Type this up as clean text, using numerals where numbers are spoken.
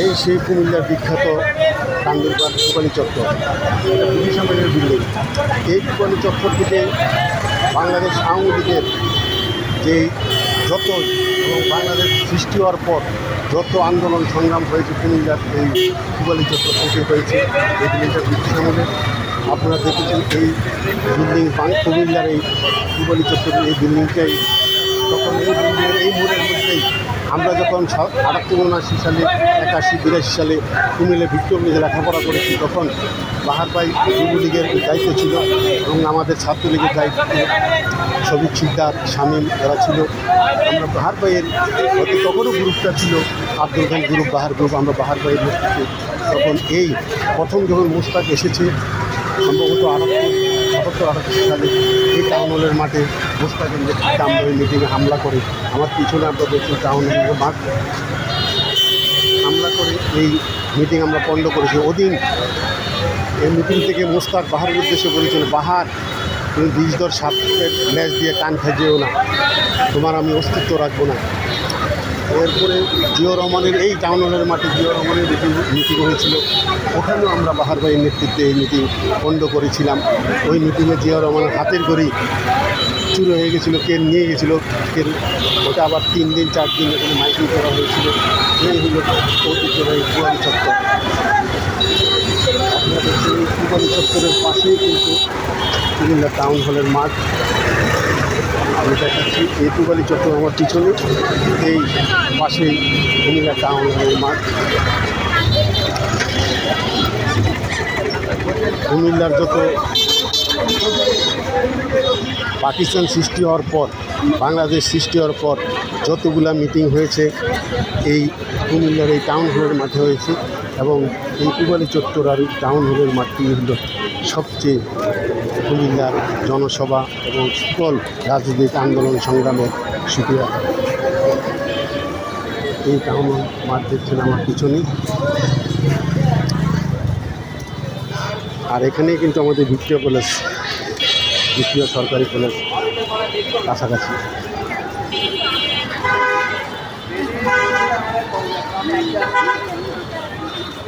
এই সেই কুমিল্লার বিখ্যাত কান্দুরবাগ কোপালি চত্বর, এটা ব্রিটিশ আমলের বিল্ডিং। এই কোপালি চত্বর থেকে বাংলাদেশ আওয়ামী লীগের যেই যত এবং বাংলাদেশ সৃষ্টি হওয়ার পর যত আন্দোলন সংগ্রাম হয়েছে কুমিল্লার এই কোপালি চত্বর থেকে হয়েছে। এই বিল্ডিংটা ব্রিটিশ আমলের। আপনারা দেখেছেন এই বিল্ডিং কুমিল্লার এই কোপালি চত্বরের এই বিল্ডিংটাই তখন এই বিল্ডিংয়ের এই মোড়ের মধ্যেই আমরা যখন 78-79 সালে 81-82 সালে কুমিল্লা ভিক্টোর কলেজে লেখাপড়া করেছি, তখন বাহারপাই যুবলীগের দায়িত্ব ছিল এবং আমাদের ছাত্রলীগের দায়িত্ব শফিক সিকদার, শামীম এরা ছিল। আমরা বাহারপাইয়ের হয়তো তখনও গ্রুপটা ছিল আব্দুল খান গ্রুপ, বাহার গ্রুপ, আমরা বাহারপাইয়ের নেতৃত্বে তখন এই প্রথম যখন মুস্তাক এসেছে সম্ভবত 78 সালে এই টাউন হলের মাঠে মুস্তাকের নেতৃত্বে আমরা ওই মিটিংয়ে হামলা করে, আমার পিছনে আমরা দেখছি টাউন হলের মাঠ, হামলা করে এই মিটিং আমরা পণ্ড করেছি। ওদিন এই মিটিং থেকে মুস্তাক বাহারের উদ্দেশ্যে বলেছিল, বাহার তুমি 20 দর সাপের ল্যাজ দিয়ে কান খাইয়েও না, তোমার আমি অস্তিত্ব রাখবো না। এরপরে জিয়াউর রহমানের এই টাউন হলের মাঠে জিয়াউর রহমানের মিটিং হয়েছিল, ওখানেও আমরা বাহার ভাইয়ের নেতৃত্বে এই মিটিং পণ্ড করেছিলাম। ওই মিটিংয়ে জিয়াউর রহমানের হাতের ঘড়ি চুরি হয়ে গেছিলো, কে নিয়ে গেছিলো, ওটা আবার 3 দিন 4 দিন এখানে মাইকিং করা হয়েছিল। এই হলো ঐতিহ্যবাহী কোপালি চত্বর। আপনারা দেখছেন এই কোপালি চত্বরের পাশেই কিন্তু কুমিল্লা টাউন হলের মাঠ। আমি দেখাচ্ছি এই কোপালি চত্বর আমার পিছনে, এই পাশেই কুমিল্লা টাউন হলের মাঠ। কুমিল্লার যত পাকিস্তান সৃষ্টি হওয়ার পর, বাংলাদেশ সৃষ্টি হওয়ার পর যতগুলা মিটিং হয়েছে এই কুমিল্লার এই টাউন হলের মাঠে হয়েছে এবং এই কোপালি চত্বর আর টাউন হলের মাঠটি হলো সবচেয়ে কুমিল্লার জনসভা এবং সকল রাজনৈতিক আন্দোলন সংগ্রামের সুক্রিয়া। এই টাউন হল মাঠ দেখছেন আমার পিছনে, আর এখানেই কিন্তু আমাদের ভিক্টোরিয়া কলেজ, ভিক্টোরিয়া সরকারি কলেজ কাছাকাছি।